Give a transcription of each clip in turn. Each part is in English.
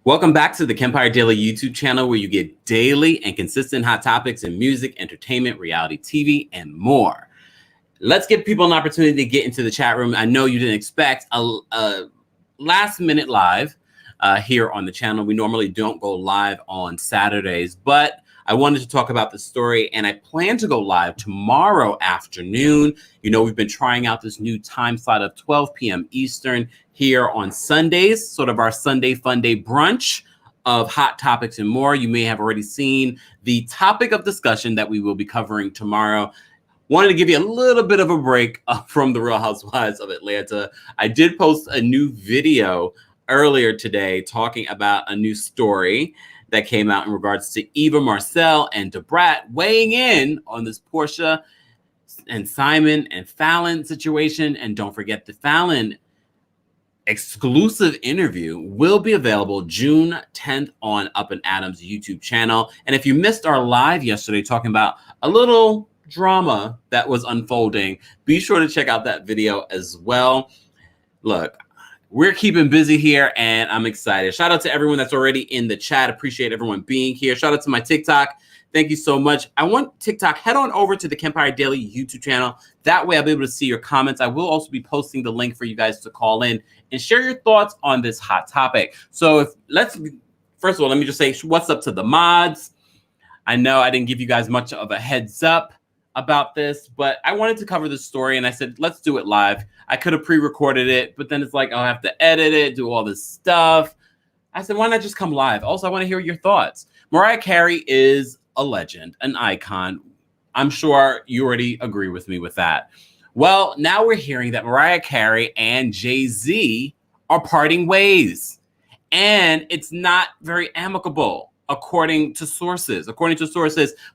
Welcome back to the Kempire Daily YouTube channel, where you get daily and consistent hot topics in music, entertainment, reality TV, and more. Let's give people an opportunity to get into the chat room. I know you didn't expect a last minute live here on the channel. We normally don't go live on Saturdays, but I wanted to talk about the story, and I plan to go live tomorrow afternoon. You know, we've been trying out this new time slot of 12 p.m. Eastern here on Sundays, sort of our Sunday Fun Day brunch of hot topics and more. You may have already seen the topic of discussion that we will be covering tomorrow. Wanted to give you a little bit of a break from the Real Housewives of Atlanta. I did post a new video earlier today talking about a new story that came out in regards to Eva Marcel and Debrat weighing in on this Portia and Simon and Fallon situation. And don't forget, the Fallon exclusive interview will be available June 10th on Up and Adam's YouTube channel. And if you missed our live yesterday talking about a little drama that was unfolding, be sure to check out that video as well. Look, we're keeping busy here, and I'm excited. Shout out to everyone that's already in the chat. Appreciate everyone being here. Shout out to my TikTok. Thank you so much. I want TikTok. Head on over to the Kempire Daily YouTube channel. That way I'll be able to see your comments. I will also be posting the link for you guys to call in and share your thoughts on this hot topic. So first of all, let me just say what's up to the mods. I know I didn't give you guys much of a heads up about this, but I wanted to cover this story, and I said, let's do it live. I could have pre-recorded it, but then it's like, I'll have to edit it, do all this stuff. I said, why not just come live? Also, I want to hear your thoughts. Mariah Carey is a legend, an icon. I'm sure you already agree with me with that. Well, now we're hearing that Mariah Carey and Jay Z are parting ways, and it's not very amicable. According to sources,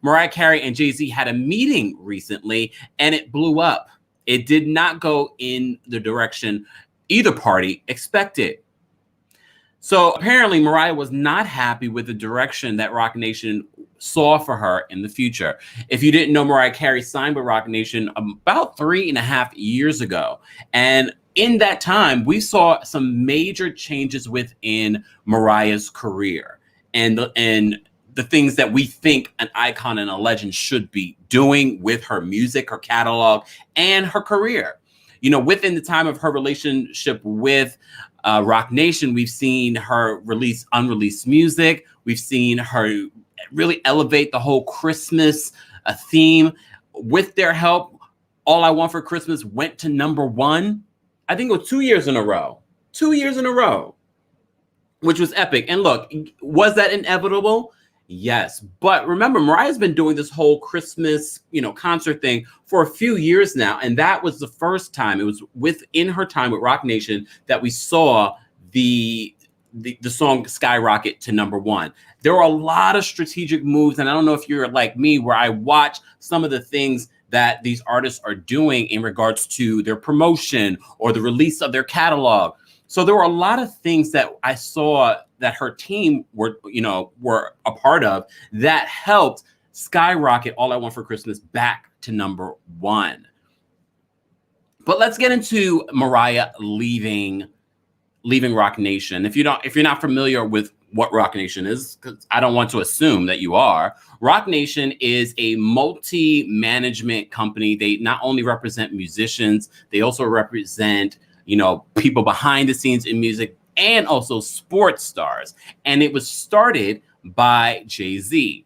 Mariah Carey and Jay Z had a meeting recently, and it blew up. It did not go in the direction either party expected. So apparently Mariah was not happy with the direction that Roc Nation saw for her in the future. If you didn't know, Mariah Carey signed with Roc Nation about 3.5 years ago. And in that time, we saw some major changes within Mariah's career and the things that we think an icon and a legend should be doing with her music, her catalog, and her career. You know, within the time of her relationship with Roc Nation, we've seen her release unreleased music. We've seen her really elevate the whole Christmas theme. With their help, All I Want for Christmas went to #1. I think it was 2 years in a row. 2 years in a row, which was epic. And look, was that inevitable? Yes. But remember, Mariah's been doing this whole Christmas, concert thing for a few years now. And that was the first time, it was within her time with Roc Nation, that we saw the song skyrocket to #1. There were a lot of strategic moves. And I don't know if you're like me, where I watch some of the things that these artists are doing in regards to their promotion or the release of their catalog. So there were a lot of things that I saw that her team were a part of that helped skyrocket All I Want for Christmas back to #1. But let's get into Mariah leaving Roc Nation. If you're not familiar with what Roc Nation is, because I don't want to assume that you are. Roc Nation is a multi-management company. They not only represent musicians, they also represent people behind the scenes in music, and also sports stars. And it was started by Jay Z.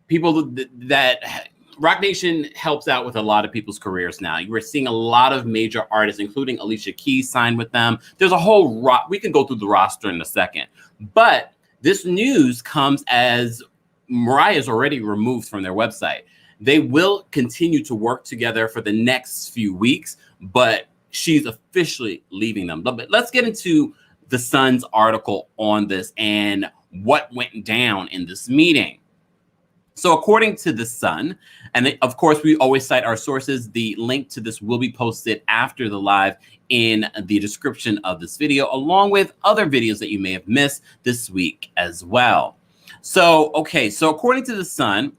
People that Roc Nation helps out with a lot of people's careers now. We're seeing a lot of major artists, including Alicia Keys, signed with them. There's a whole we can go through the roster in a second. But this news comes as Mariah is already removed from their website. They will continue to work together for the next few weeks, but she's officially leaving them. But let's get into the Sun's article on this and what went down in this meeting. So according to the Sun, and of course we always cite our sources, the link to this will be posted after the live in the description of this video, along with other videos that you may have missed this week as well. So according to the Sun,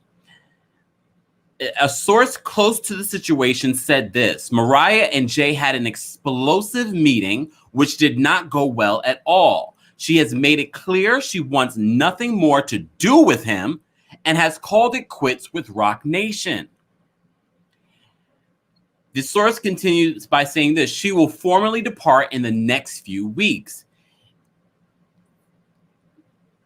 a source close to the situation said this: Mariah and Jay had an explosive meeting which did not go well at all. She has made it clear she wants nothing more to do with him and has called it quits with Roc Nation. The source continues by saying this: she will formally depart in the next few weeks.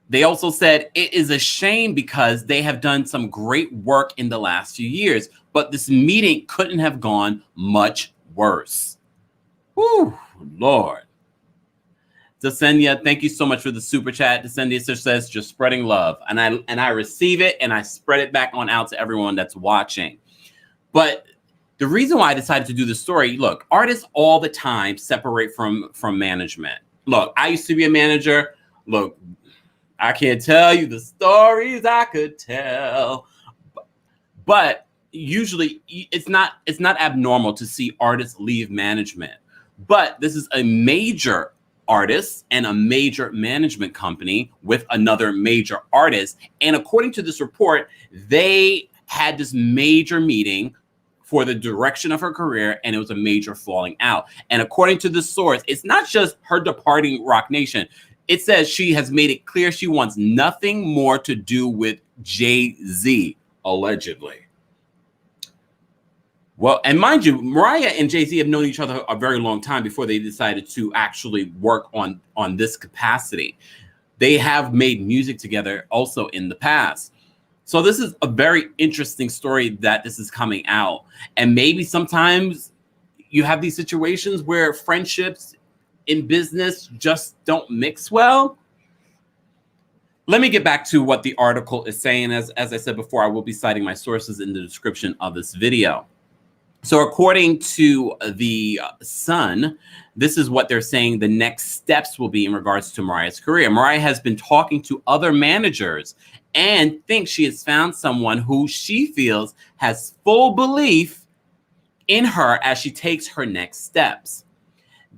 They also said it is a shame because they have done some great work in the last few years, but this meeting couldn't have gone much worse. Whew, Lord. Desenia, thank you so much for the super chat. Desenia says, just spreading love. And I receive it and I spread it back on out to everyone that's watching. But the reason why I decided to do this story, look, artists all the time separate from management. Look, I used to be a manager. Look, I can't tell you the stories I could tell. But usually it's not abnormal to see artists leave management. But this is a major artist and a major management company with another major artist. And according to this report, they had this major meeting for the direction of her career, and it was a major falling out. And according to the source, it's not just her departing Roc Nation. It says she has made it clear she wants nothing more to do with Jay Z, allegedly. Well, and mind you, Mariah and Jay Z have known each other a very long time before they decided to actually work on this capacity. They have made music together also in the past. So this is a very interesting story that this is coming out. And maybe sometimes you have these situations where friendships in business just don't mix well. Let me get back to what the article is saying. As I said before, I will be citing my sources in the description of this video. So according to the Sun, this is what they're saying the next steps will be in regards to Mariah's career. Mariah has been talking to other managers and thinks she has found someone who she feels has full belief in her as she takes her next steps.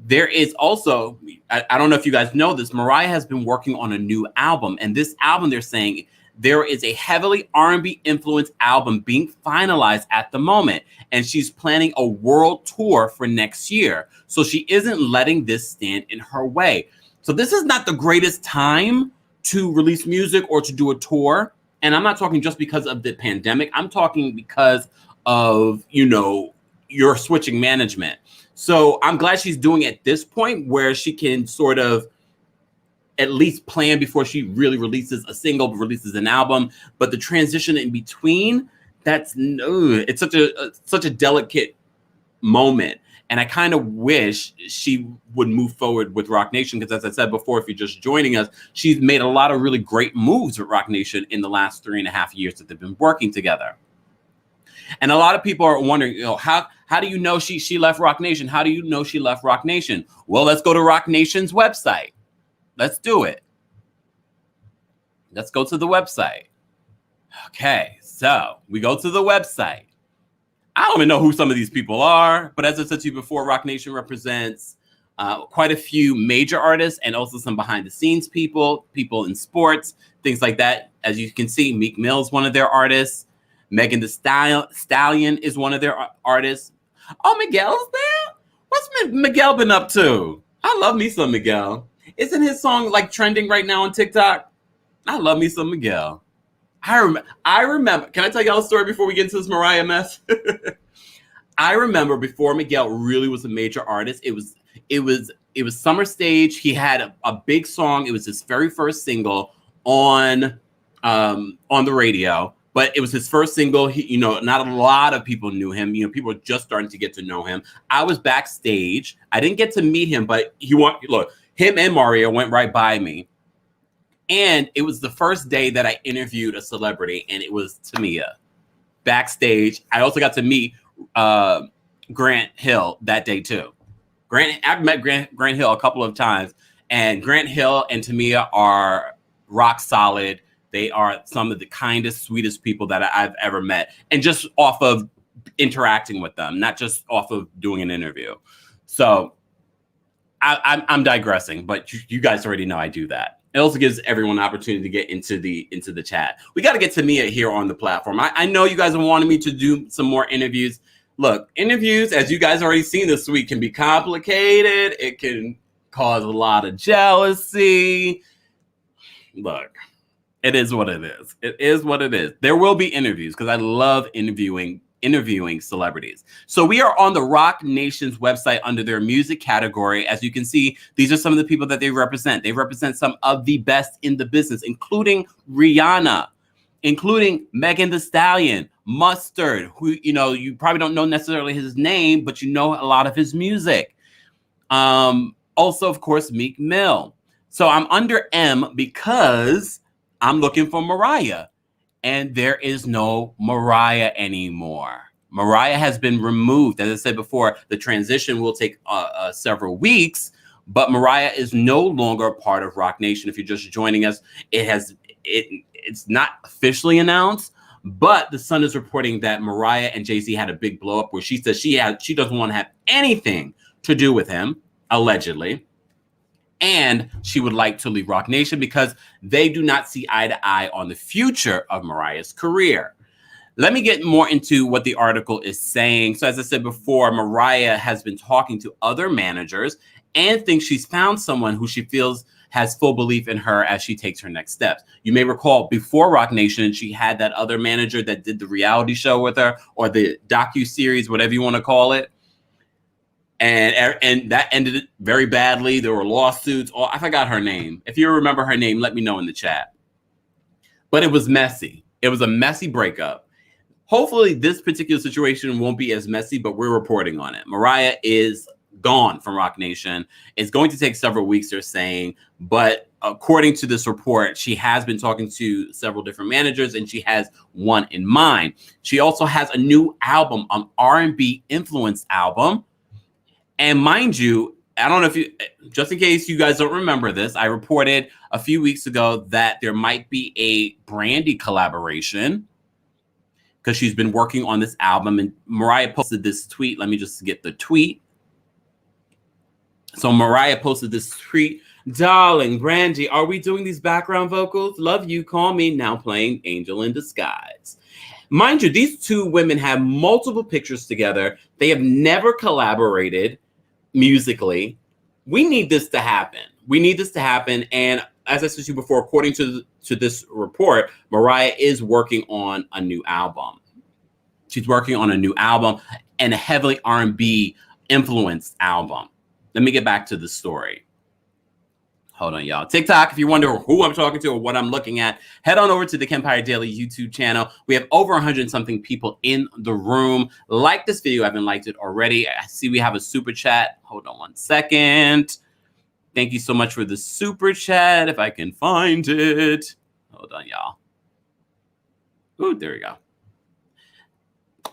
There is also, I don't know if you guys know this, Mariah has been working on a new album. And this album, they're saying, there is a heavily R&B influenced album being finalized at the moment. And she's planning a world tour for next year. So she isn't letting this stand in her way. So this is not the greatest time to release music or to do a tour. And I'm not talking just because of the pandemic. I'm talking because of, you're switching management. So I'm glad she's doing it at this point where she can sort of at least plan before she really releases a single, releases an album. But the transition in between, it's such a delicate moment. And I kind of wish she would move forward with Roc Nation because, as I said before, if you're just joining us, she's made a lot of really great moves with Roc Nation in the last 3.5 years that they've been working together. And a lot of people are wondering, how do you know she left Roc Nation? How do you know she left Roc Nation? Well, let's go to Roc Nation's website. Let's do it. Let's go to the website. Okay, so we go to the website. I don't even know who some of these people are, but as I said to you before, Roc Nation represents quite a few major artists and also some behind the scenes people in sports, things like that. As you can see, Meek Mill is one of their artists. Megan Thee Stallion is one of their artists. Oh, Miguel's there? What's Miguel been up to? I love me some Miguel. Isn't his song like trending right now on TikTok? I love me some Miguel. I remember. Can I tell y'all a story before we get into this Mariah mess? I remember before Miguel really was a major artist. It was Summer Stage. He had a big song. It was his very first single on the radio. But it was his first single. Not a lot of people knew him. People were just starting to get to know him. I was backstage. I didn't get to meet him, but him and Mario went right by me. And it was the first day that I interviewed a celebrity, and it was Tamia backstage. I also got to meet Grant Hill that day too. I've met Grant Hill a couple of times, and Grant Hill and Tamia are rock solid. They are some of the kindest, sweetest people that I've ever met, and just off of interacting with them, not just off of doing an interview. So I'm digressing, but you guys already know I do that. It also gives everyone an opportunity to get into the chat. We got to get Tamia here on the platform. I know you guys have wanted me to do some more interviews. Look, interviews, as you guys already seen this week, can be complicated. It can cause a lot of jealousy. Look, it is what it is. It is what it is. There will be interviews because I love interviewing celebrities. So we are on the Rock Nation's website under their music category. As you can see, these are some of the people that they represent. They represent some of the best in the business, including Rihanna, including Megan Thee Stallion, Mustard, who, you know, you probably don't know necessarily his name, but you know a lot of his music. Also, of course, Meek Mill. So I'm under M because I'm looking for Mariah, and there is no Mariah anymore. Mariah has been removed. As I said before, the transition will take several weeks, but Mariah is no longer a part of Rock Nation. If you're just joining us, it's not officially announced, but The Sun is reporting that Mariah and Jay Z had a big blow up where she says she doesn't want to have anything to do with him, allegedly. And she would like to leave Rock Nation because they do not see eye to eye on the future of Mariah's career. Let me get more into what the article is saying. So as I said before, Mariah has been talking to other managers and thinks she's found someone who she feels has full belief in her as she takes her next steps. You may recall before Rock Nation, she had that other manager that did the reality show with her, or the docu-series, whatever you want to call it. And that ended very badly. There were lawsuits. Oh, I forgot her name. If you remember her name, let me know in the chat. But it was messy. It was a messy breakup. Hopefully this particular situation won't be as messy, but we're reporting on it. Mariah is gone from Rock Nation. It's going to take several weeks, they're saying, but according to this report, she has been talking to several different managers and she has one in mind. She also has a new album, an R&B influenced album. And mind you, I don't know if you, just in case you guys don't remember this, I reported a few weeks ago that there might be a Brandy collaboration because she's been working on this album. And Mariah posted this tweet. Let me just get the tweet. So Mariah posted this tweet. Darling, Brandy, are we doing these background vocals? Love you, call me, now playing Angel in Disguise. Mind you, these two women have multiple pictures together. They have never collaborated musically. We need this to happen. We need this to happen. And as I said to you before, according to this report, Mariah is working on a new album. She's working on a new album and a heavily R&B influenced album. Let me get back to the story. Hold on, y'all. TikTok, if you wonder who I'm talking to or what I'm looking at, head on over to the Kempire Daily YouTube channel. We have over 100-something people in the room. Like this video. I haven't liked it already. I see we have a super chat. Hold on one second. Thank you so much for the super chat. If I can find it. Hold on, y'all. Ooh, there we go.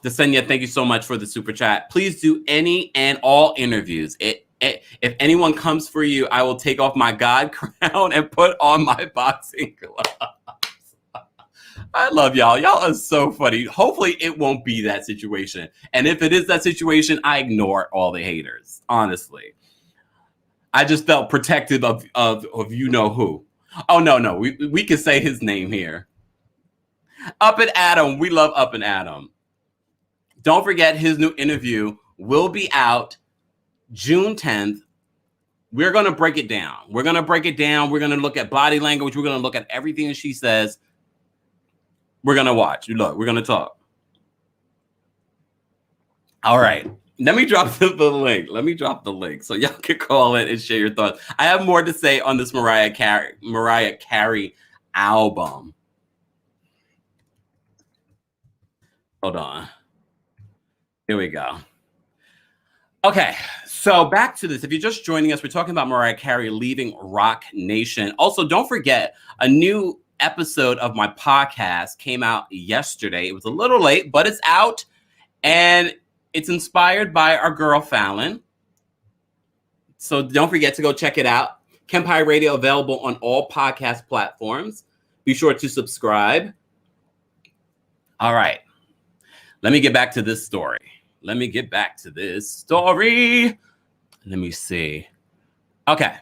Desenia, thank you so much for the super chat. Please do any and all interviews. If anyone comes for you, I will take off my God crown and put on my boxing gloves. I love y'all. Y'all are so funny. Hopefully it won't be that situation. And if it is that situation, I ignore all the haters. Honestly. I just felt protective of you know who. Oh, no. We can say his name here. Up and Adam. We love Up and Adam. Don't forget his new interview will be out June 10th. We're going to break it down. We're going to look at body language. We're going to look at everything that she says. We're going to watch. Look, we're going to talk. All right. Let me drop the link. So y'all can call it and share your thoughts. I have more to say on this Mariah Carey album. Hold on. Here we go. Okay, so back to this. If you're just joining us, we're talking about Mariah Carey leaving Rock Nation. Also, don't forget, a new episode of my podcast came out yesterday. It was a little late, but it's out, and it's inspired by our girl Fallon. So don't forget to go check it out. Kempire Radio available on all podcast platforms. Be sure to subscribe. All right, let me get back to this story. Let me see. Okay.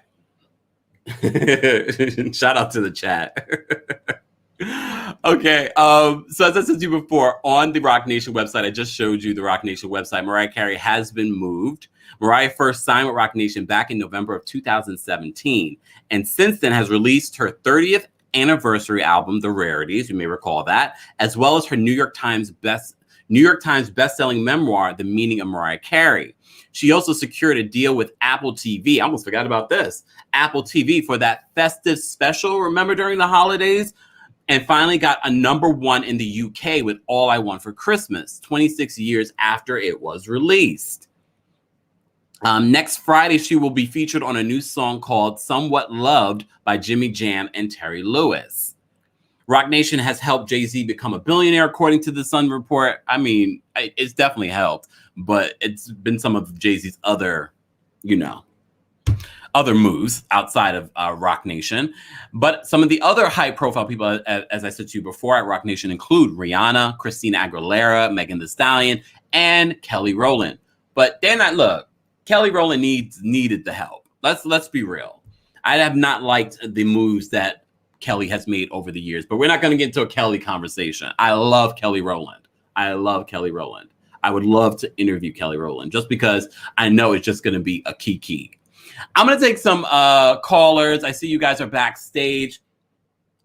Shout out to the chat. Okay. So as I said to you before, on the Rock Nation website, I just showed you the Rock Nation website. Mariah Carey has been moved. Mariah first signed with Rock Nation back in November of 2017, and since then has released her 30th anniversary album, The Rarities. You may recall that, as well as her New York Times best-selling memoir, The Meaning of Mariah Carey. She also secured a deal with Apple TV. I almost forgot about this. Apple TV for that festive special, remember, during the holidays? And finally got a #1 in the UK with All I Want for Christmas, 26 years after it was released. Next Friday, she will be featured on a new song called Somewhat Loved by Jimmy Jam and Terry Lewis. Rock Nation has helped Jay Z become a billionaire, according to the Sun report. I mean, it's definitely helped, but it's been some of Jay Z's other moves outside of Rock Nation. But some of the other high-profile people, as I said to you before, at Rock Nation include Rihanna, Christina Aguilera, Megan Thee Stallion, and Kelly Rowland. But they're not. Look, Kelly Rowland needed the help. Let's be real. I have not liked the moves that Kelly has made over the years, but we're not going to get into a Kelly conversation. I love Kelly Rowland. I would love to interview Kelly Rowland just because I know it's just going to be a key. I'm going to take some callers. I see you guys are backstage.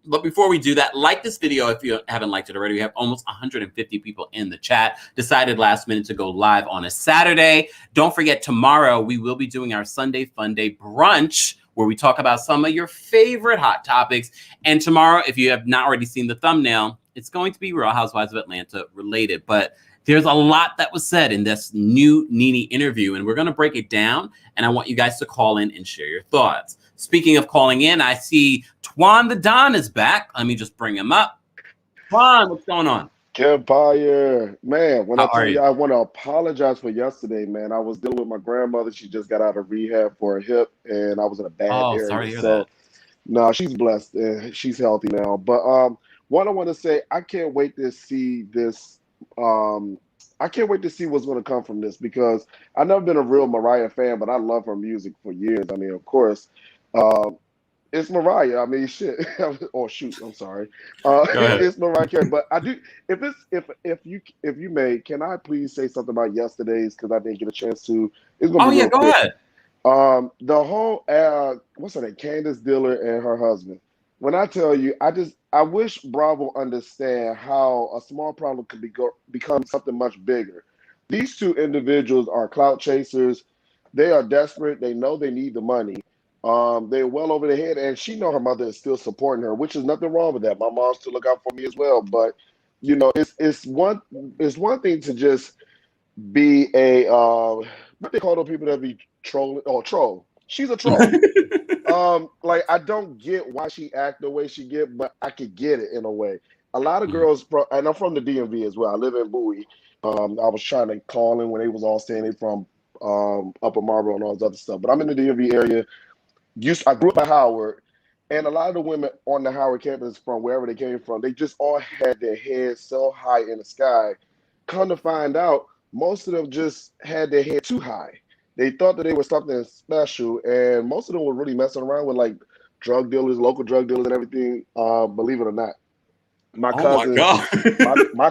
But before we do that, like this video if you haven't liked it already. We have almost 150 people in the chat. Decided last minute to go live on a Saturday. Don't forget, tomorrow we will be doing our Sunday Fun Day brunch, where we talk about some of your favorite hot topics. And tomorrow, if you have not already seen the thumbnail, it's going to be Real Housewives of Atlanta related. But there's a lot that was said in this new Nene interview, and we're going to break it down. And I want you guys to call in and share your thoughts. Speaking of calling in, I see Twan the Don is back. Let me just bring him up. Twan, what's going on? Kempire, man, when I tell you, I want to apologize for yesterday, man. I was dealing with my grandmother. She just got out of rehab for a hip, and I was in a bad area. Sorry to hear so, that. no, she's blessed and she's healthy now. But what I want to say, I can't wait to see this. I can't wait to see what's going to come from this, because I've never been a real Mariah fan, but I love her music for years. I mean, of course, it's Mariah. I mean, shit. Oh shoot, I'm sorry. It's Mariah Carey. But I do. If you may, can I please say something about yesterday's, because I didn't get a chance to. It's gonna be real go quick. ahead. The whole what's her name, Candace Diller and her husband. When I tell you, I wish Bravo understand how a small problem could become something much bigger. These two individuals are clout chasers. They are desperate. They know they need the money. They're well over their head, and she know her mother is still supporting her, which is nothing wrong with that. My mom still look out for me as well. But it's one thing to just be a what they call those people that be trolling or troll. She's a troll. Like, I don't get why she act the way she get, but I could get it in a way. A lot of girls, and I'm from the DMV as well. I live in Bowie. I was trying to call in when they was all saying they from Upper Marlboro and all this other stuff, but I'm in the DMV area. I grew up at Howard, and a lot of the women on the Howard campus, from wherever they came from, they just all had their heads so high in the sky. Come to find out, most of them just had their head too high. They thought that they were something special, and most of them were really messing around with like drug dealers, local drug dealers, and everything. Believe it or not, my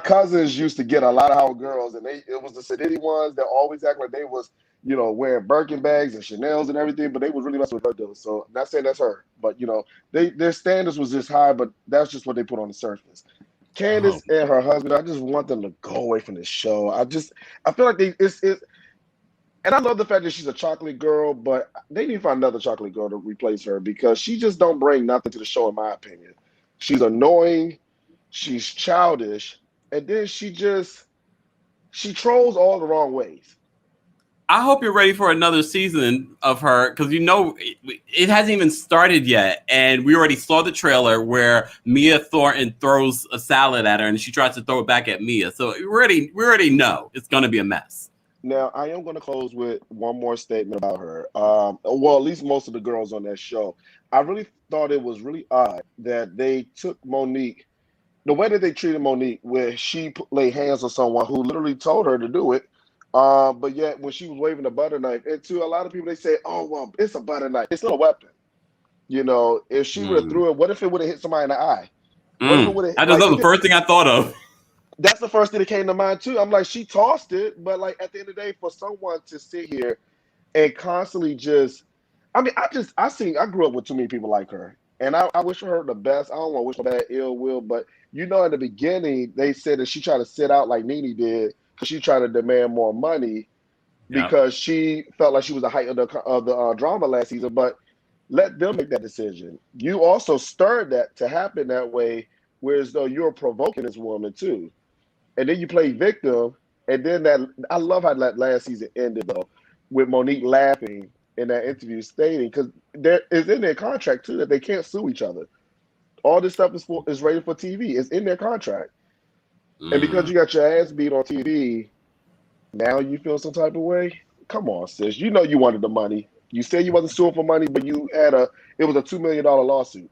cousins used to get a lot of Howard girls, and it was the sedity ones that always act like they was, wearing Birkin bags and Chanel's and everything, but they was really messing with drug dealers. So I'm not saying that's her, but their standards was just high, but that's just what they put on the surface. Candace and her husband, I just want them to go away from this show. I feel like and I love the fact that she's a chocolate girl, but they need to find another chocolate girl to replace her, because she just don't bring nothing to the show, in my opinion. She's annoying, she's childish, and then she trolls all the wrong ways. I hope you're ready for another season of her, because it hasn't even started yet, and we already saw the trailer where Mia Thornton throws a salad at her, and she tries to throw it back at Mia. So we already know it's going to be a mess. Now, I am going to close with one more statement about her. Well, at least most of the girls on that show. I really thought it was really odd that they took Monique, the way that they treated Monique, where she laid hands on someone who literally told her to do it. But yet, when she was waving the butter knife, and to a lot of people, they say, "Oh, well, it's a butter knife. It's still a weapon." If she would have threw it, what if it would have hit somebody in the eye? What if it would have That was the first thing I thought of. That's the first thing that came to mind too. I'm like, she tossed it, but like at the end of the day, for someone to sit here and constantly just, I mean, I grew up with too many people like her, and I wish her the best. I don't want to wish her bad ill will, but in the beginning, they said that she tried to sit out like Nene did because she tried to demand more money because she felt like she was the height of the drama last season. But let them make that decision. You also stirred that to happen that way, whereas though you're provoking this woman too. And then you play victim, and then I love how that last season ended though, with Monique laughing in that interview, stating because there is in their contract too that they can't sue each other. All this stuff is rated for TV. It's in their contract, and because you got your ass beat on TV, now you feel some type of way. Come on, sis. You know you wanted the money. You said you wasn't suing for money, but it was a $2 million lawsuit.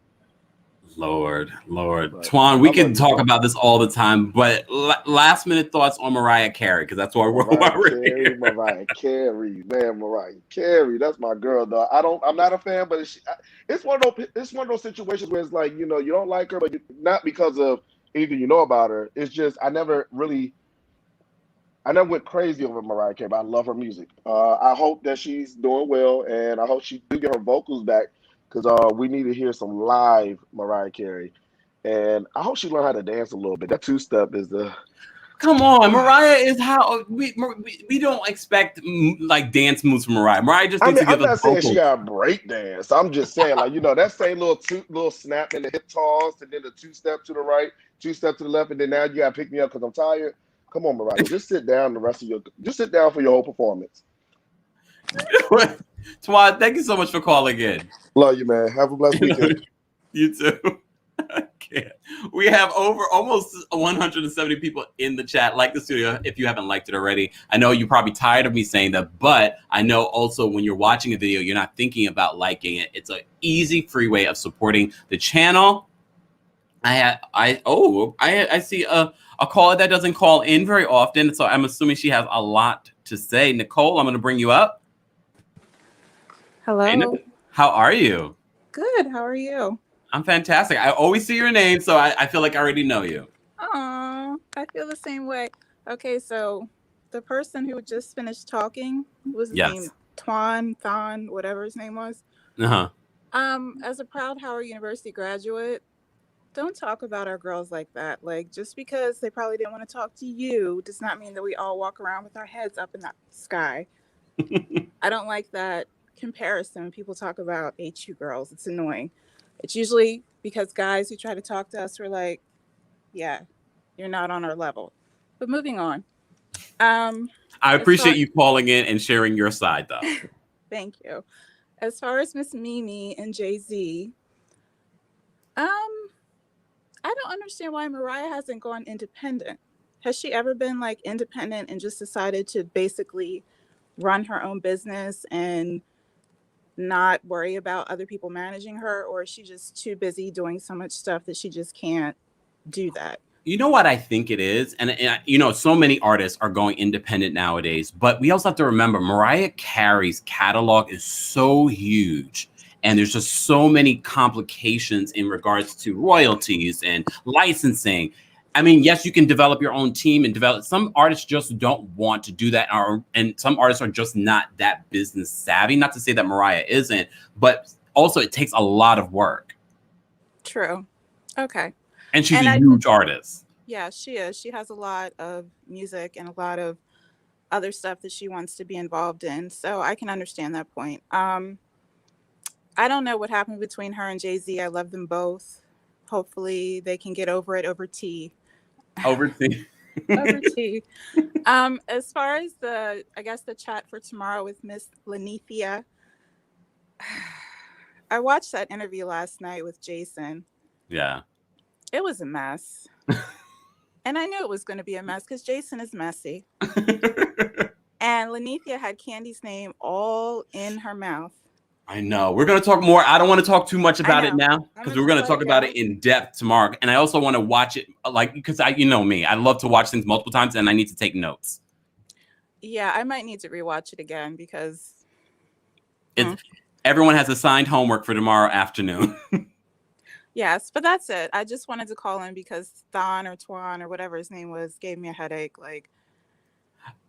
Lord. Twan, we can talk about this all the time, but last minute thoughts on Mariah Carey, because that's why we're here. Mariah Carey, man, Mariah Carey. That's my girl, though. I'm not a fan, but it's one of those situations where it's like, you don't like her, but not because of anything you know about her. It's just I never went crazy over Mariah Carey, but I love her music. I hope that she's doing well, and I hope she do get her vocals back, because we need to hear some live Mariah Carey. And I hope she learn how to dance a little bit. That two-step is the... Come on, Mariah is how... We don't expect, like, dance moves from Mariah. Mariah just needs to give us vocals. I'm not saying she got break dance. I'm just saying, like, that same little snap in the hip toss, and then the two-step to the right, two-step to the left, and then now you got to pick me up because I'm tired. Come on, Mariah. Just sit down just sit down for your whole performance. Twan, thank you so much for calling in. Love you, man. Have a blessed weekend. You too. Okay. We have almost 170 people in the chat. Like the studio if you haven't liked it already. I know you're probably tired of me saying that, but I know also when you're watching a video, you're not thinking about liking it. It's an easy, free way of supporting the channel. I see a caller that doesn't call in very often, so I'm assuming she has a lot to say. Nicole, I'm going to bring you up. Hello. Hey, how are you? Good. How are you? I'm fantastic. I always see your name, so I feel like I already know you. Oh, I feel the same way. Okay, so the person who just finished talking was his name Thon, whatever his name was. As a proud Howard University graduate, don't talk about our girls like that. Like, just because they probably didn't want to talk to you does not mean that we all walk around with our heads up in the sky. I don't like that comparison when people talk about HU girls. It's annoying. It's usually because guys who try to talk to us are like, yeah, you're not on our level. But moving on. I appreciate you calling in and sharing your side, though. Thank you. As far as Miss Mimi and Jay Z, I don't understand why Mariah hasn't gone independent. Has she ever been like independent and just decided to basically run her own business and not worry about other people managing her? Or is she just too busy doing so much stuff that she just can't do that? You know what I think it is? And so many artists are going independent nowadays, but we also have to remember Mariah Carey's catalog is so huge. And there's just so many complications in regards to royalties and licensing. I mean, yes, you can develop your own team and develop. Some artists just don't want to do that. And some artists are just not that business savvy. Not to say that Mariah isn't, but also it takes a lot of work. True. Okay. And she's a huge artist. Yeah, she is. She has a lot of music and a lot of other stuff that she wants to be involved in. So I can understand that point. I don't know what happened between her and Jay Z. I love them both. Hopefully they can get over it over tea. Over tea. Over tea. As far as the chat for tomorrow with Miss Lanithia, I watched that interview last night with Jason. Yeah. It was a mess. And I knew it was going to be a mess because Jason is messy. And Lanithia had Candy's name all in her mouth. I know. We're going to talk more. I don't want to talk too much about it now because we're going to talk about it in depth tomorrow. And I also want to watch it because you know me, I love to watch things multiple times and I need to take notes. Yeah, I might need to rewatch it again because everyone has assigned homework for tomorrow afternoon. Yes, but that's it. I just wanted to call in because Thon or Twan or whatever his name was gave me a headache. Like,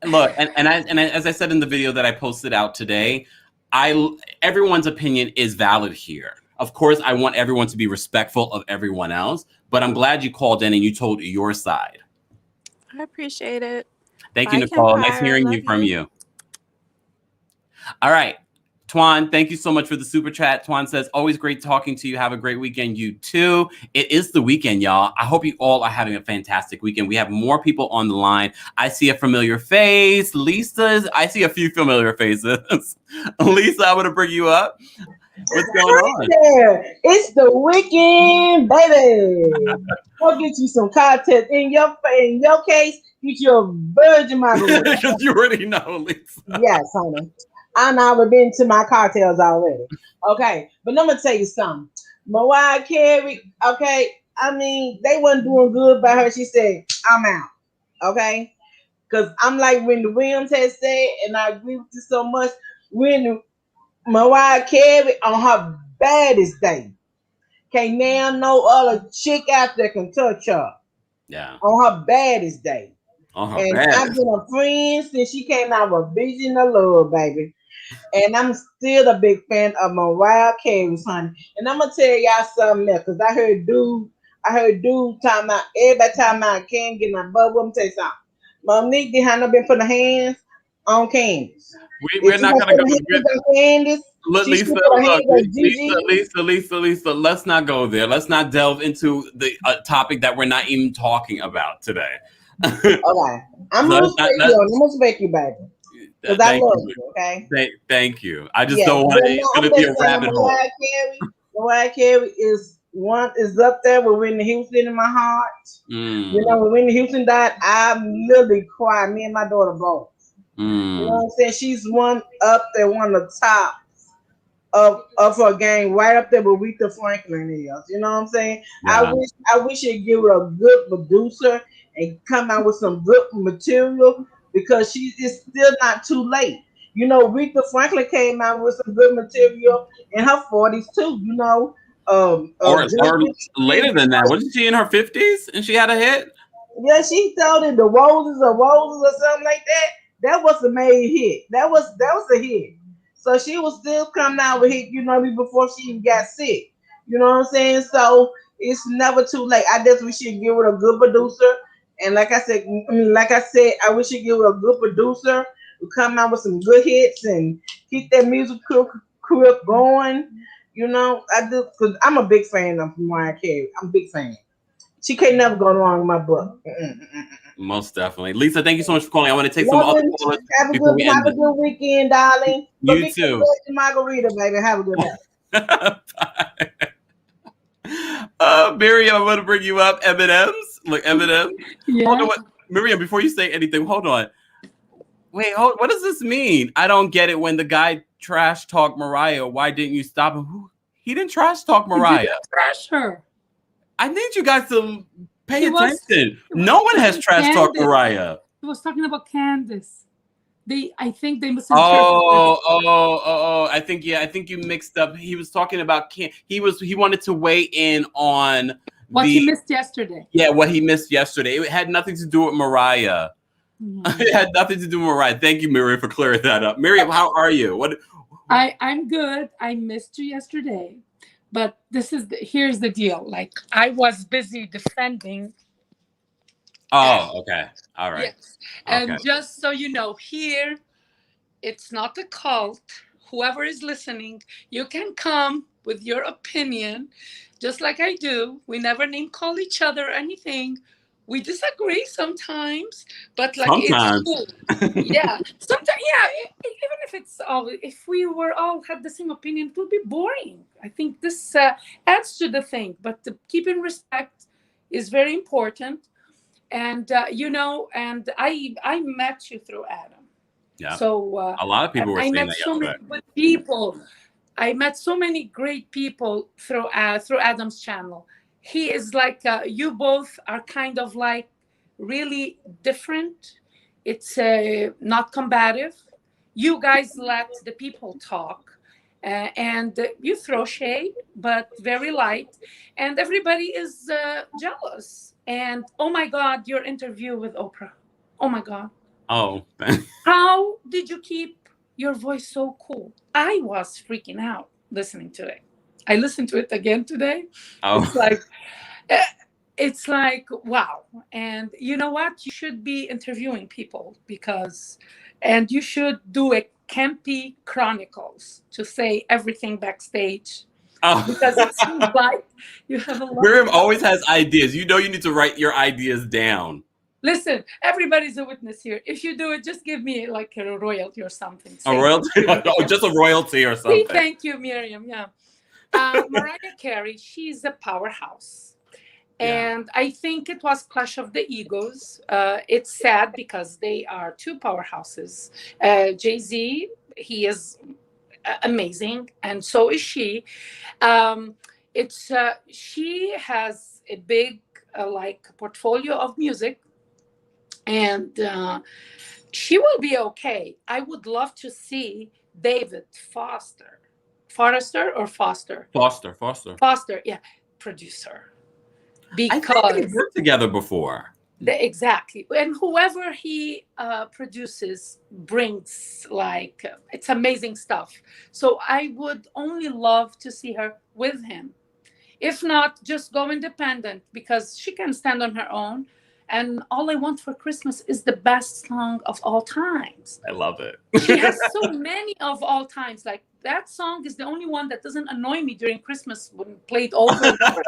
look, and as I said in the video that I posted out today, everyone's opinion is valid here. Of course, I want everyone to be respectful of everyone else, but I'm glad you called in and you told your side. I appreciate it. Thank you, Nicole. Kempire. Nice hearing from you. All right. Twan, thank you so much for the super chat. Twan says, always great talking to you. Have a great weekend. You too. It is the weekend, y'all. I hope you all are having a fantastic weekend. We have more people on the line. I see a familiar face. I see a few familiar faces. Lisa, I'm going to bring you up. What's going on? It's the weekend, baby. Go get you some content. In your case, get your virgin margarita. Because you already know, Lisa. Yes, honey. I know I've been to my cocktails already. Okay, but I'm gonna tell you something. Mariah Carey, okay, I mean, they wasn't doing good by her. She said, I'm out. Okay? Because I'm like when the Williams had said, and I agree with you so much, when Mariah Carey on her baddest day, can't now no other chick out there can touch her. Yeah. On her baddest day. And baddest. I've been a friend since she came out with Vision of Love, baby. And I'm still a big fan of Mariah Carey, honey. And I'm gonna tell y'all something else, because I heard dude talking about everybody talking about I can't get my butt. Let me tell you something. Monique, they have not been putting hands on Candace. We're not gonna go. Candace. Lisa, let's not go there. Let's not delve into the topic that we're not even talking about today. Okay, I'm gonna respect you, baby. Because I love you, okay? Thank you. I just don't want it's going to be a rabbit hole. Mariah Carey is up there with Whitney Houston in my heart. You know, when Whitney Houston died, I literally cried. Me and my daughter both. You know what I'm saying? She's one of the top of her game, right up there with Aretha Franklin is. You know what I'm saying? Yeah. I wish she'd give her a good producer and come out with some good material, because she is still not too late. You know, Aretha Franklin came out with some good material in her 40s too. You know, or later than that. Wasn't she in her 50s and she had a hit? Yeah, she told it the Roses or something like that. That was a made hit. That was a hit. So she was still coming out with hit, you know, before she even got sick. You know what I'm saying? So it's never too late. I just wish she'd give her a good producer. And like I said, I wish she'd give her a good producer who come out with some good hits and keep that music career going. You know, I do, because I'm a big fan of Mariah Carey. I'm a big fan. She can't never go wrong with my book. Most definitely. Lisa, thank you so much for calling. I want to take some other callers. Have a good weekend, darling. You too. Margarita, baby. Have a good day. Bye. Miriam, I'm going to bring you up. M&M's. Look, M&M's. Yeah. Hold on, Miriam, before you say anything, hold on. Wait, what does this mean? I don't get it. When the guy trash talked Mariah, why didn't you stop him? He didn't trash talk Mariah. He didn't trash her. I need you guys to pay attention. No one has trash talked Mariah. He was talking about Candace. I think they misinterpreted. I think you mixed up. He was talking about he wanted to weigh in on what he missed yesterday. Yeah, what he missed yesterday. It had nothing to do with Mariah. Mm-hmm. It had nothing to do with Mariah. Thank you, Miriam, for clearing that up. Miriam, how are you? I'm good. I missed you yesterday. But here's the deal. Like, I was busy defending. Oh, okay. All right. Yes. And just so you know, here, it's not a cult. Whoever is listening, you can come with your opinion, just like I do. We never name call each other or anything. We disagree sometimes, but like sometimes. It's cool. Yeah. Sometimes, yeah. Even if we were all had the same opinion, it would be boring. I think this adds to the thing. But keeping respect is very important. And and I met you through Adam. Yeah. So a lot of people were saying that. I met so many good people. I met so many great people through Adam's channel. He is like you both are kind of like really different. It's not combative. You guys let the people talk, and you throw shade, but very light, and everybody is jealous. And oh my God, your interview with Oprah. Oh my God. Oh. How did you keep your voice so cool? I was freaking out listening to it. I listened to it again today. Oh. It's like, wow. And you know what? You should be interviewing people and you should do a Kempire Chronicles to say everything backstage. Oh. Because it seems like you have a lot. Miriam always has ideas. You know, you need to write your ideas down. Listen, everybody's a witness here. If you do it, just give me like a royalty or something. A royalty? Oh, just a royalty or something. Thank you, Miriam. Yeah. Mariah Carey, she's a powerhouse. Yeah. And I think it was clash of the egos. It's sad because they are two powerhouses. Jay Z, he is amazing, and so is she. She has a big portfolio of music, and she will be okay. I would love to see David Foster, yeah, producer. Because I think they've worked together before. Exactly. And whoever he produces brings it's amazing stuff. So I would only love to see her with him. If not, just go independent, because she can stand on her own. And All I Want for Christmas is the best song of all times. I love it. She has so many of all times. Like, that song is the only one that doesn't annoy me during Christmas when played over and over.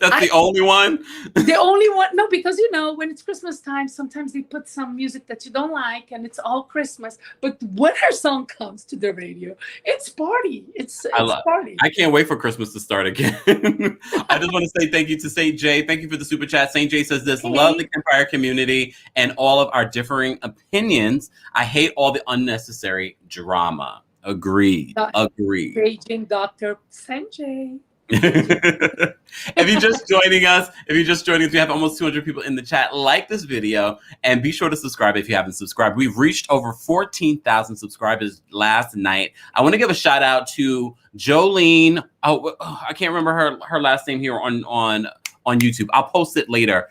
That's the only one? The only one. No, because, when it's Christmas time, sometimes they put some music that you don't like and it's all Christmas. But when her song comes to the radio, it's party. It's party. I can't wait for Christmas to start again. I just want to say thank you to St. J. Thank you for the super chat. St. J says this: love the Kempire community and all of our differing opinions. I hate all the unnecessary drama. Agreed. Raging Dr. St. J. If you're just joining us, we have almost 200 people in the chat. Like this video and be sure to subscribe if you haven't subscribed. We've reached over 14,000 subscribers last night. I want to give a shout out to Jolene. I can't remember her last name here on YouTube. I'll post it later.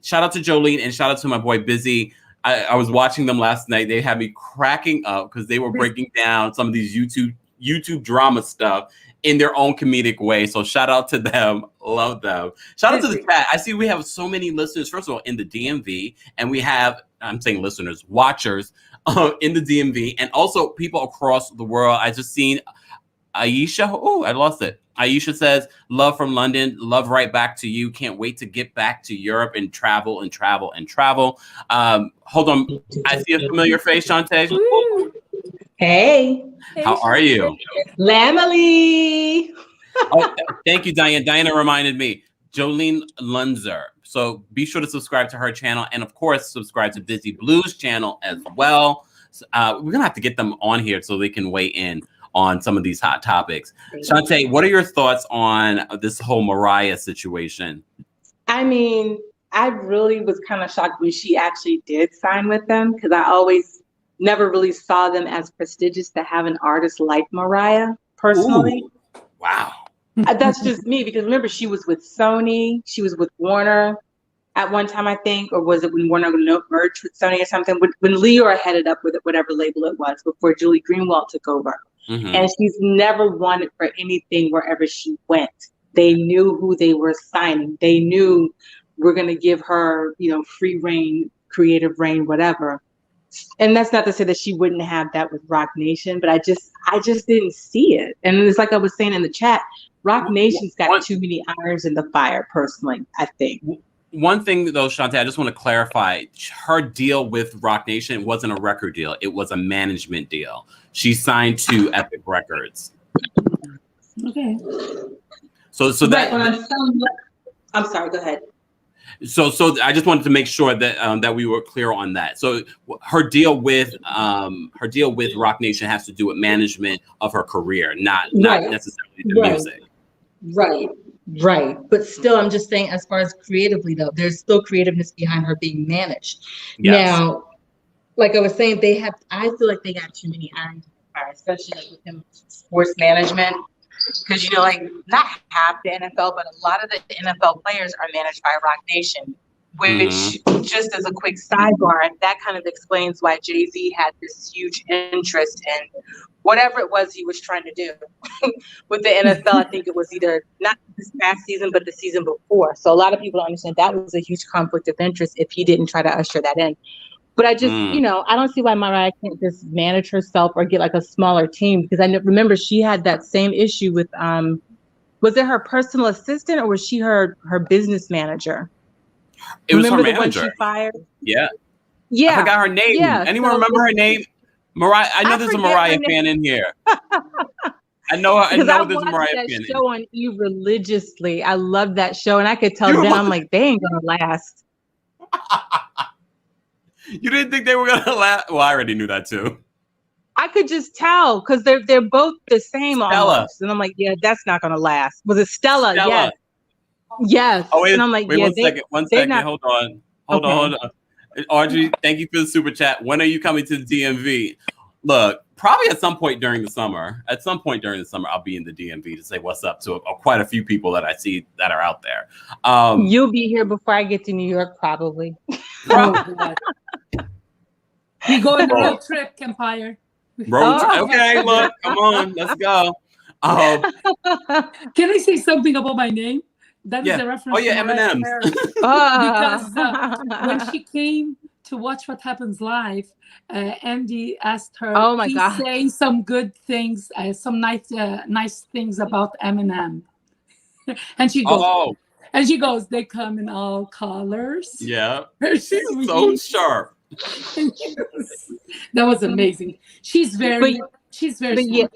Shout out to Jolene and shout out to my boy Busy. I was watching them last night. They had me cracking up because they were breaking down some of these YouTube drama stuff in their own comedic way. So shout out to them. Love them. Shout out to the chat. I see we have so many listeners, first of all, in the DMV, and we have, I'm saying listeners, watchers in the DMV, and also people across the world. I just seen Aisha. Oh, I lost it. Aisha says, love from London. Love right back to you. Can't wait to get back to Europe and travel and travel and travel. Hold on. I see a familiar face, Shantae. Hey. How are you? Lambily. Thank you, Diane. Diana reminded me. Jolene Lunzer. So be sure to subscribe to her channel. And of course, subscribe to Busy Blues channel as well. We're going to have to get them on here so they can weigh in on some of these hot topics. Shantae, what are your thoughts on this whole Mariah situation? I mean, I really was kind of shocked when she actually did sign with them, because I always never really saw them as prestigious to have an artist like Mariah, personally. Ooh, wow. That's just me, because remember, she was with Sony, she was with Warner at one time, I think, or was it when Warner merged with Sony or something? When Leora headed up with it, whatever label it was, before Julie Greenwald took over. Mm-hmm. And she's never wanted for anything wherever she went. They knew who they were signing. They knew we're going to give her, free reign, creative reign, whatever. And that's not to say that she wouldn't have that with Roc Nation, but I just didn't see it. And it's like I was saying in the chat, Roc Nation's got too many irons in the fire, personally, I think. One thing, though, Shantae, I just want to clarify. Her deal with Roc Nation wasn't a record deal. It was a management deal. She signed to Epic Records. Okay. So that... I'm sorry, go ahead. So I just wanted to make sure that that we were clear on that. So her deal with Roc Nation has to do with management of her career, not necessarily the music. Right. But still, I'm just saying, as far as creatively, though, there's still creativeness behind her being managed. Yes. Now, like I was saying, I feel like they got too many irons in the Kempire, especially like within sports management. Because, you know, like not half the NFL, but a lot of the NFL players are managed by Rock Nation, which just as a quick sidebar, that kind of explains why Jay Z had this huge interest in whatever it was he was trying to do with the NFL. I think it was either not this past season, but the season before. So a lot of people don't understand that was a huge conflict of interest if he didn't try to usher that in. But I just, you know, I don't see why Mariah can't just manage herself or get like a smaller team, because I remember she had that same issue with, was it her personal assistant or was she her business manager? It was her remember the manager. one she fired? Yeah. Yeah. I forgot her name. Yeah, Anyone so remember her name? Mariah. I know there's a Mariah fan in here. I know there's a Mariah fan in here. Show on E religiously. I love that show. And I could tell then I'm like, they ain't going to last. You didn't think they were going to last? Well, I already knew that too. I could just tell because they're both the same almost. And I'm like, yeah, that's not going to last. Was it Stella? Yes. Yes. Oh, wait, and I'm like, wait, yeah, one second. Hold on. Audrey, thank you for the super chat. When are you coming to the DMV? Look, probably at some point during the summer. At some point during the summer, I'll be in the DMV to say what's up to quite a few people that I see that are out there. You'll be here before I get to New York, probably. We go on a road trip, Kempire. Okay, look, come on, let's go. Can I say something about my name? That is a reference. Oh yeah, M&M's. Because when she came to watch What Happens Live, Andy asked her, "Oh my God, say some good things, some nice things about Eminem," and she goes, "They come in all colors." Yeah, she's so sharp. That was amazing. She's very smart.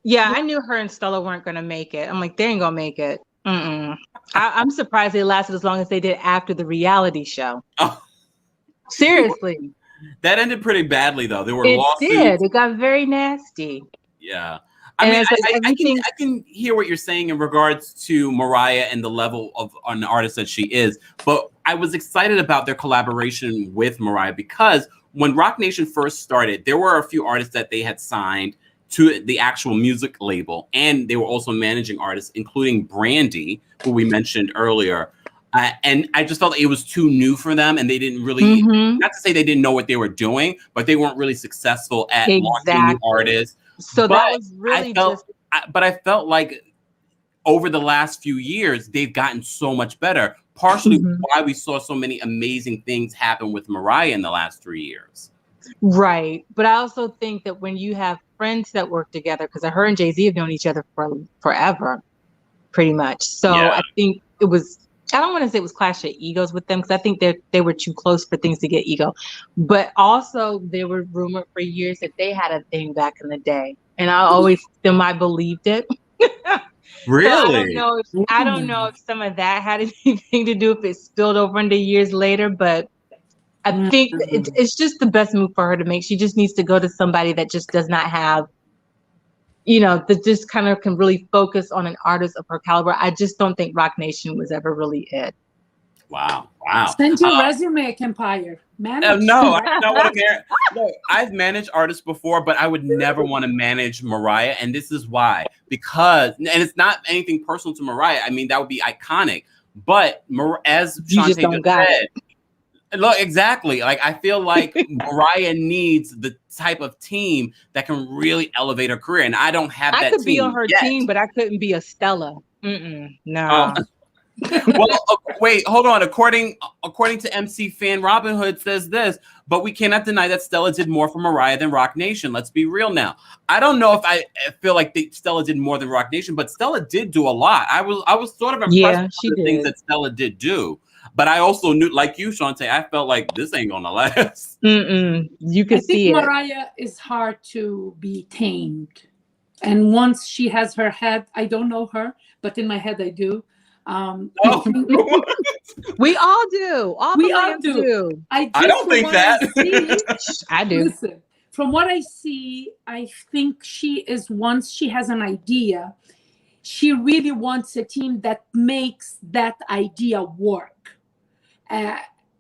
Yeah, I knew her and Stella weren't going to make it. I'm like, they ain't going to make it. I'm surprised they lasted as long as they did after the reality show. Oh. Seriously. That ended pretty badly, though. There were lawsuits. It did. It got very nasty. Yeah. I can hear what you're saying in regards to Mariah and the level of an artist that she is, but I was excited about their collaboration with Mariah because when Rock Nation first started, there were a few artists that they had signed to the actual music label, and they were also managing artists, including Brandy, who we mentioned earlier. And I just felt like it was too new for them, and they didn't really, not to say they didn't know what they were doing, but they weren't really successful at launching new artists. So that was really but I felt like over the last few years, they've gotten so much better. Partially why we saw so many amazing things happen with Mariah in the last 3 years. Right. But I also think that when you have friends that work together, because her and Jay Z have known each other for forever, pretty much. So I think it was, I don't want to say it was clash of egos with them, because I think they were too close for things to get ego. But also there were rumored for years that they had a thing back in the day. And I always I believed it. Really? So I don't know if some of that had anything to do if it spilled over into years later, but I think it's just the best move for her to make. She just needs to go to somebody that just does not have, that just kind of can really focus on an artist of her caliber. I just don't think Rock Nation was ever really it. Wow. Send your resume, Kempire. No, I don't want to. Look, I've managed artists before, but I would never want to manage Mariah, and this is why. Because, and it's not anything personal to Mariah. I mean, that would be iconic. But as Shantae just said, look, exactly. Like, I feel like Mariah needs the type of team that can really elevate her career, and I don't have that team. I could be on her team, but I couldn't be a Stella. No. Well, wait, hold on. According to MC Fan, Robin Hood says this, but we cannot deny that Stella did more for Mariah than Rock Nation. Let's be real now. I don't know if I feel like Stella did more than Rock Nation, but Stella did do a lot. I was sort of impressed with the things that Stella did do. But I also knew, like you, Shantae, I felt like this ain't gonna last. You could see it. I think Mariah is hard to be tamed. And once she has her head, I don't know her, but in my head I do. We all do. We all do. I don't think that. I do. Listen, from what I see, I think once she has an idea, she really wants a team that makes that idea work.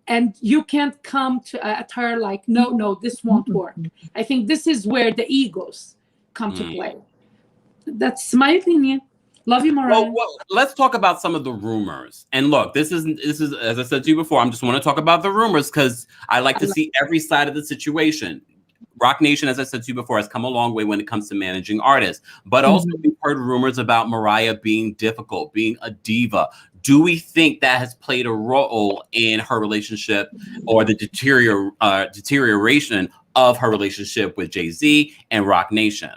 And you can't come at her like, no, this won't work. I think this is where the egos come to play. That's my opinion. Love you, Mariah. Well, let's talk about some of the rumors. And look, this is as I said to you before, I'm just want to talk about the rumors because I like to see every side of the situation. Roc Nation, as I said to you before, has come a long way when it comes to managing artists. But also we've heard rumors about Mariah being difficult, being a diva. Do we think that has played a role in her relationship or the deterioration of her relationship with Jay Z and Roc Nation?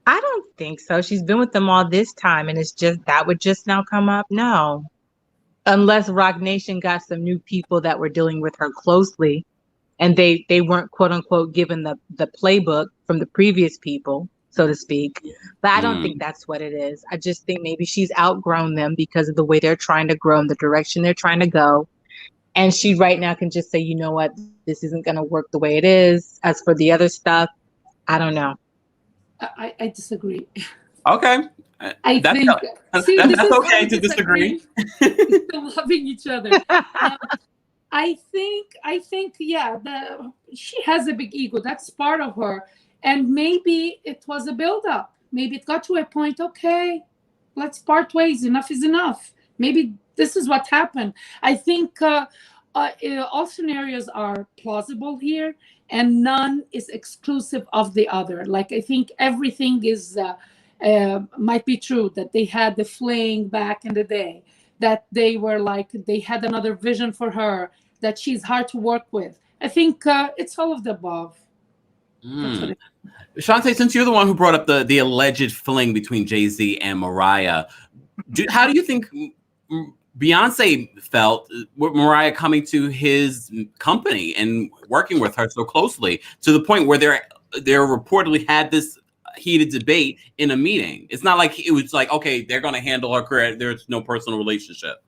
I don't think so. She's been with them all this time, and it's just that would just now come up. No, unless Roc Nation got some new people that were dealing with her closely, and they weren't quote unquote given the playbook from the previous people, so to speak. But I don't think that's what it is. I just think maybe she's outgrown them because of the way they're trying to grow and the direction they're trying to go. And she right now can just say, you know what, this isn't going to work the way it is. As for the other stuff, I don't know. I disagree. Okay. I think that's okay to disagree. Still loving each other. I think yeah, she has a big ego. That's part of her. And maybe it was a build-up. Maybe it got to a point, okay, let's part ways. Enough is enough. Maybe this is what happened. I think all scenarios are plausible here, and none is exclusive of the other. Like, I think everything is might be true, that they had the fling back in the day, that they were like, they had another vision for her, that she's hard to work with. I think it's all of the above. Shantae, since you're the one who brought up the alleged fling between Jay Z and Mariah, how do you think Beyonce felt with Mariah coming to his company and working with her so closely to the point where they reportedly had this heated debate in a meeting? It's not like it was like, okay, they're going to handle her career. There's no personal relationship.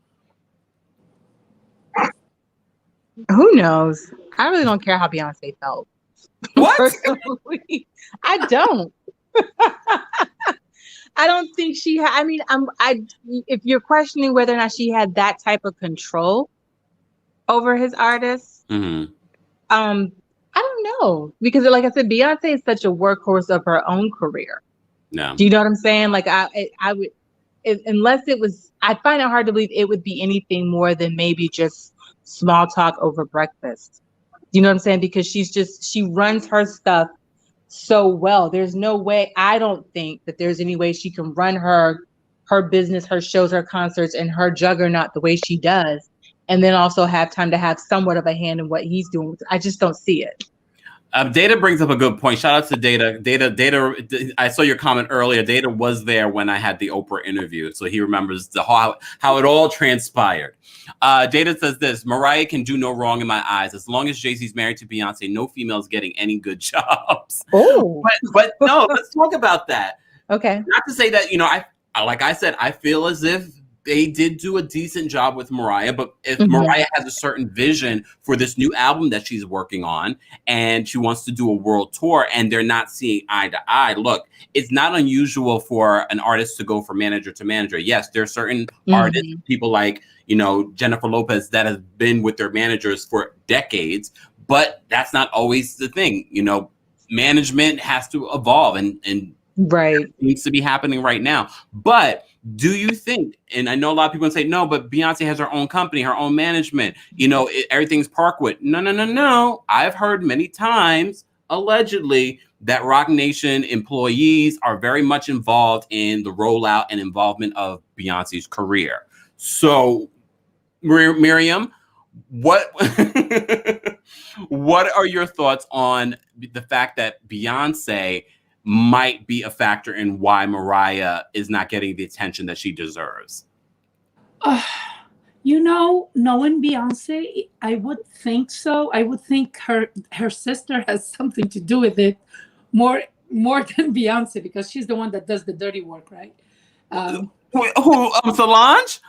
Who knows? I really don't care how Beyonce felt. What? Personally, I don't. I don't think she had. I mean, if you're questioning whether or not she had that type of control over his artists, I don't know, because like I said, Beyonce is such a workhorse of her own career. No. Do you know what I'm saying? Like I would, unless it was, I'd find it hard to believe it would be anything more than maybe just small talk over breakfast. You know what I'm saying? Because she runs her stuff so well. There's no way, I don't think that there's any way she can run her business, her shows, her concerts, and her juggernaut the way she does, and then also have time to have somewhat of a hand in what he's doing. I just don't see it. Data brings up a good point. Shout out to Data. Data. I saw your comment earlier. Data was there when I had the Oprah interview, so he remembers how it all transpired. Data says this: Mariah can do no wrong in my eyes. As long as Jay-Z's married to Beyonce, no female is getting any good jobs. Oh, but no, let's talk about that. Okay. Not to say that, like I said, I feel as if they did do a decent job with Mariah, but if Mariah has a certain vision for this new album that she's working on and she wants to do a world tour and they're not seeing eye to eye, look, it's not unusual for an artist to go from manager to manager. Yes, there are certain artists, people like, Jennifer Lopez, that have been with their managers for decades, but that's not always the thing. Management has to evolve and right, it needs to be happening right now. But do you think, and I know a lot of people say, no, but Beyonce has her own company, her own management, everything's Parkwood. No. I've heard many times, allegedly, that Roc Nation employees are very much involved in the rollout and involvement of Beyonce's career. So, Miriam, what are your thoughts on the fact that Beyonce might be a factor in why Mariah is not getting the attention that she deserves? Knowing Beyonce, I would think so. I would think her sister has something to do with it more than Beyonce, because she's the one that does the dirty work, right? Who, Solange?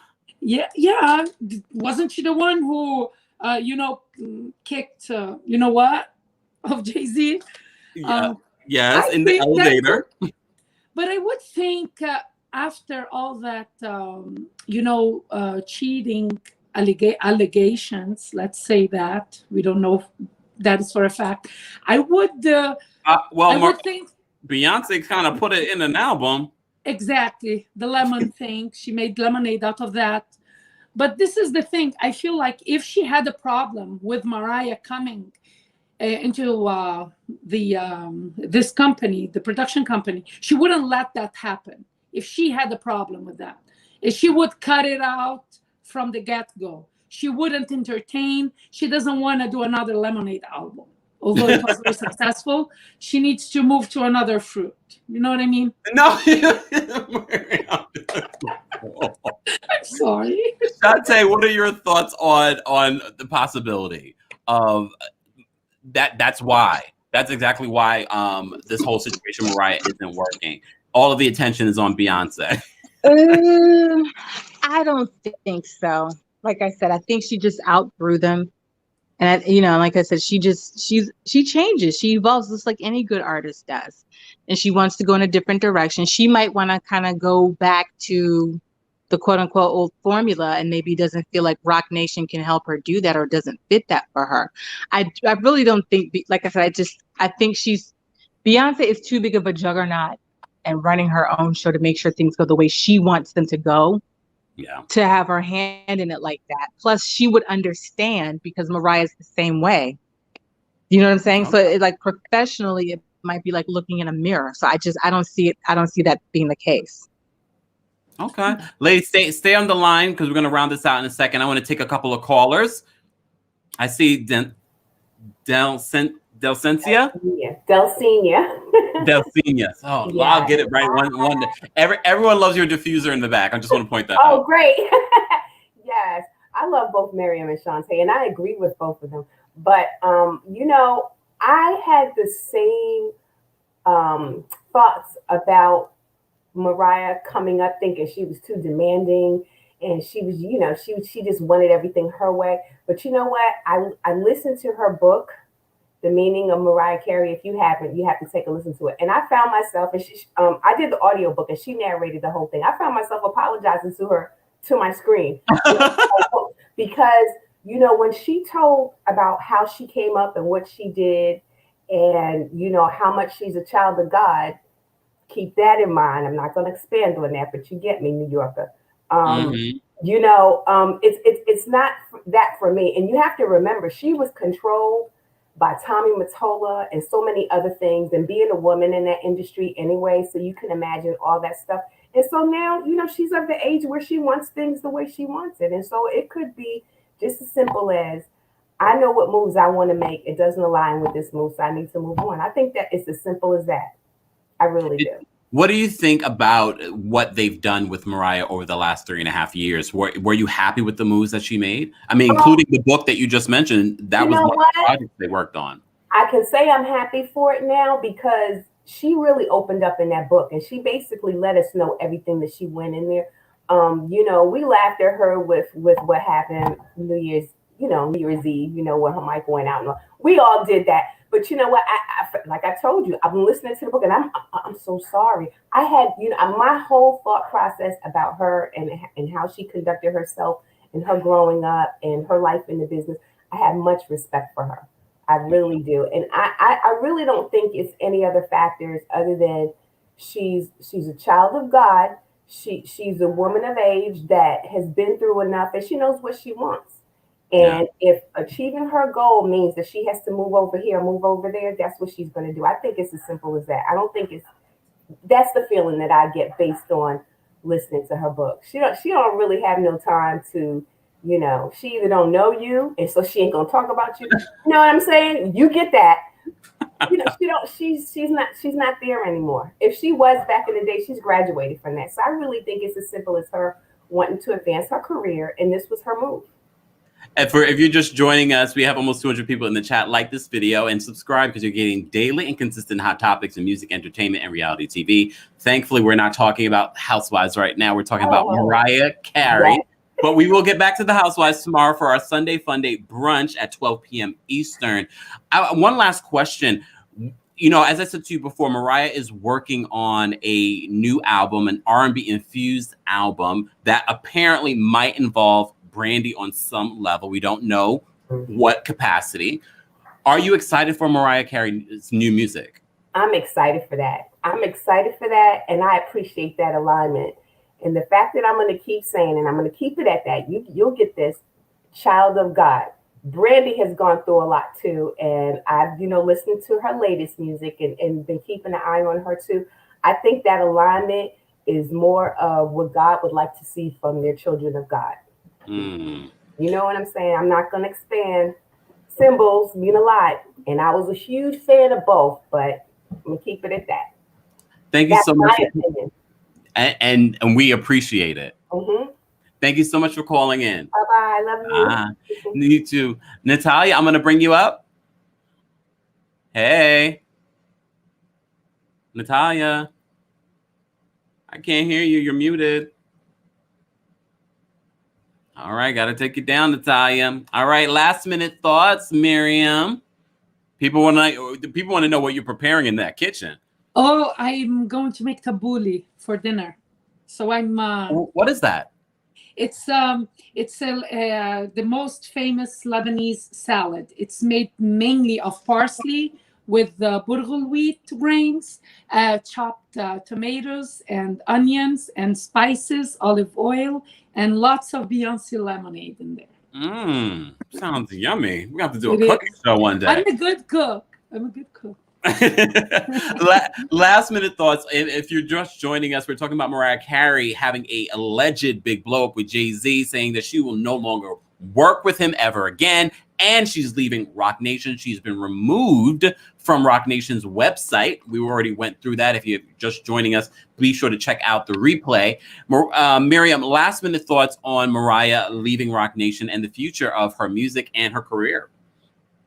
Yeah. Wasn't she the one who, kicked, of Jay Z? Yes, in the elevator. But I would think after all that, cheating allegations, let's say that, we don't know if that is for a fact, I would think Beyonce kind of put it in an album. Exactly. The lemon thing. She made lemonade out of that. But this is the thing. I feel like if she had a problem with Mariah coming into this company, the production company, she wouldn't let that happen. If she had a problem with that, if she would cut it out from the get-go. She wouldn't entertain. She doesn't want to do another Lemonade album. Although it was very successful, she needs to move to another fruit. You know what I mean? No. I'm sorry. Shante, what are your thoughts on the possibility of that? That's exactly why this whole situation, Mariah, isn't working. All of the attention is on Beyonce. I don't think so. Like I said, I think she just outgrew them. And like I said, she changes, she evolves just like any good artist does. And she wants to go in a different direction. She might want to kind of go back to the quote unquote old formula and maybe doesn't feel like Rock Nation can help her do that or doesn't fit that for her. I really don't think, like I said, I think Beyonce is too big of a juggernaut and running her own show to make sure things go the way she wants them to go. Yeah. To have her hand in it like that. Plus, she would understand because Mariah's the same way. You know what I'm saying? Okay. So, professionally, it might be like looking in a mirror. So I don't see it. I don't see that being the case. Okay, ladies, stay on the line because we're gonna round this out in a second. I want to take a couple of callers. I see Delcencia. Oh, yeah. I'll get it right. One. Everyone loves your diffuser in the back. I just want to point that out. Oh, great. Yes, I love both Miriam and Shante, and I agree with both of them. But I had the same thoughts about Mariah coming up, thinking she was too demanding, and she was, she just wanted everything her way. But you know what? I listened to her book, The Meaning of Mariah Carey. If you haven't, you have to take a listen to it. And I found myself, and I did the audiobook and she narrated the whole thing. I found myself apologizing to her, to my screen. Because, when she told about how she came up and what she did and, how much she's a child of God, keep that in mind. I'm not going to expand on that, but you get me, New Yorker. It's not that for me. And you have to remember, she was controlled by Tommy Mottola and so many other things, and being a woman in that industry anyway. So you can imagine all that stuff. And so now, she's of the age where she wants things the way she wants it. And so it could be just as simple as, I know what moves I want to make. It doesn't align with this move, so I need to move on. I think that it's as simple as that. I really do. What do you think about what they've done with Mariah over the last 3.5 years? Were you happy with the moves that she made? I mean, including the book that you just mentioned, that was one of the projects they worked on. I can say I'm happy for it now because she really opened up in that book and she basically let us know everything that she went in there. We laughed at her with what happened New Year's Eve, when her mic went out. And we all did that. But you know what? I like I told you, I've been listening to the book, and I'm so sorry. I had my whole thought process about her and how she conducted herself and her growing up and her life in the business. I have much respect for her. I really do, and I really don't think it's any other factors other than she's a child of God. She's a woman of age that has been through enough, and she knows what she wants. And if achieving her goal means that she has to move over here, move over there, that's what she's going to do. I think it's as simple as that. I don't think that's the feeling that I get based on listening to her book. She don't really have no time to, she either don't know you, and so she ain't going to talk about you. You know what I'm saying? You get that. She's not there anymore. If she was back in the day, she's graduated from that. So I really think it's as simple as her wanting to advance her career, and this was her move. And if you're just joining us, we have almost 200 people in the chat. Like this video and subscribe because you're getting daily and consistent hot topics in music, entertainment, and reality TV. Thankfully, we're not talking about Housewives right now. We're talking about Mariah Carey. But we will get back to the Housewives tomorrow for our Sunday Fun Day brunch at 12 p.m. Eastern. One last question. As I said to you before, Mariah is working on a new album, an R&B infused album that apparently might involve Brandy on some level. We don't know what capacity. Are you excited for Mariah Carey's new music? I'm excited for that. I'm excited for that, and I appreciate that alignment. And the fact that I'm going to keep saying, and I'm going to keep it at that, you'll get this, child of God. Brandy has gone through a lot too, and I've, listened to her latest music and been keeping an eye on her too. I think that alignment is more of what God would like to see from their children of God. You know what I'm saying? I'm not going to expand. Symbols mean a lot, and I was a huge fan of both, but I'm going to keep it at that. Thank you so much. And we appreciate it. Thank you so much for calling in. Bye-bye. Love you. You too. Natalia, I'm going to bring you up. Hey. Natalia. I can't hear you. You're muted. All right. Got to take you down, Natalia. All right. Last minute thoughts, Miriam. People want to know what you're preparing in that kitchen. Oh, I'm going to make tabbouleh for dinner. So I'm. What is that? It's the most famous Lebanese salad. It's made mainly of parsley with burghul wheat grains, chopped tomatoes and onions and spices, olive oil, and lots of Beyonce lemonade in there. Sounds yummy. We're going to have to do a cooking show one day. I'm a good cook. Last minute thoughts. If you're just joining us, we're talking about Mariah Carey having a alleged big blow up with Jay Z, saying that she will no longer work with him ever again, and she's leaving Roc Nation. She's been removed from Roc Nation's website. We already went through that. If you're just joining us, be sure to check out the replay. Miriam, last minute thoughts on Mariah leaving Roc Nation and the future of her music and her career.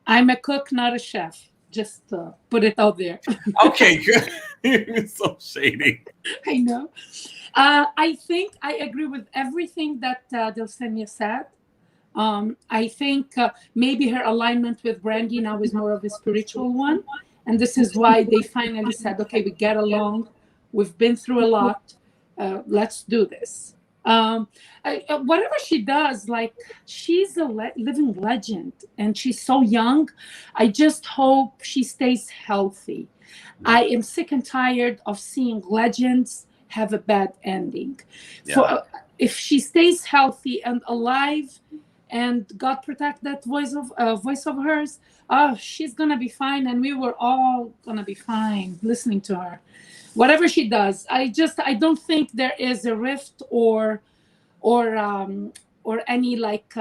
I'm a cook, not a chef. Just put it out there. Okay, good. You're so shady. I know. I think I agree with everything that Dulcinea said. I think maybe her alignment with Brandy now is more of a spiritual one. And this is why they finally said, okay, we get along. We've been through a lot. Let's do this. Whatever she does, like, she's a living legend and she's so young. I just hope she stays healthy. I am sick and tired of seeing legends have a bad ending. Yeah. If she stays healthy and alive, and God protect that voice of hers, she's gonna be fine, and we were all gonna be fine listening to her. Whatever she does, I don't think there is a rift or any like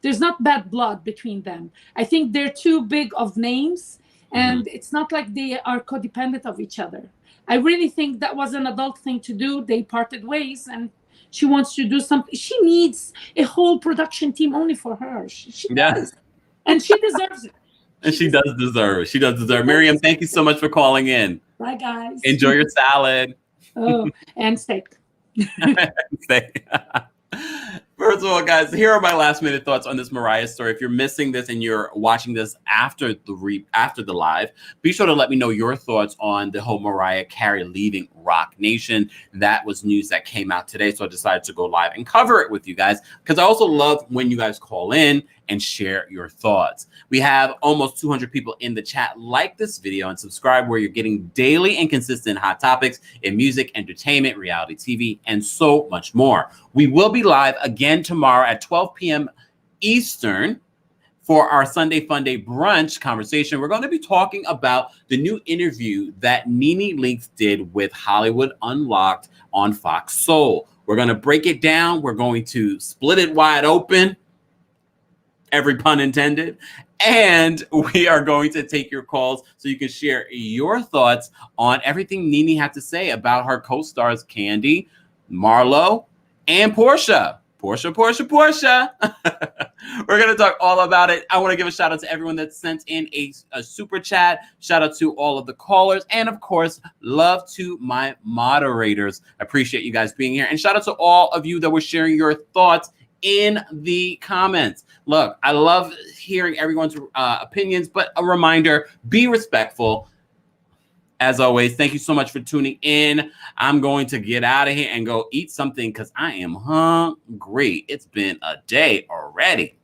there's not bad blood between them. I think they're too big of names, and it's not like they are codependent of each other. I really think that was an adult thing to do. They parted ways, and she wants to do something. She needs a whole production team only for her. She does, and she deserves it. And she does deserve. She does deserve. Miriam, thank you so much for calling in. Bye, guys. Enjoy your salad. Oh, and steak. First of all, guys, here are my last minute thoughts on this Mariah story. If you're missing this and you're watching this after the live, be sure to let me know your thoughts on the whole Mariah Carey leaving Roc Nation. That was news that came out today, so I decided to go live and cover it with you guys, because I also love when you guys call in and share your thoughts. We have almost 200 people in the chat. Like this video and subscribe, where you're getting daily and consistent hot topics in music, entertainment, reality TV, and so much more. We will be live again tomorrow at 12 p.m. Eastern for our Sunday Fun Day brunch conversation. We're going to be talking about the new interview that Nene Leakes did with Hollywood Unlocked on Fox Soul. We're going to break it down. We're going to split it wide open. Every pun intended. And we are going to take your calls so you can share your thoughts on everything Nene had to say about her co-stars Candy, Marlo, and Portia. Portia. We're going to talk all about it. I want to give a shout out to everyone that sent in a super chat. Shout out to all of the callers. And of course, love to my moderators. I appreciate you guys being here. And shout out to all of you that were sharing your thoughts in the comments. Look, I love hearing everyone's opinions, but a reminder, be respectful. As always, thank you so much for tuning in. I'm going to get out of here and go eat something because I am hungry. It's been a day already.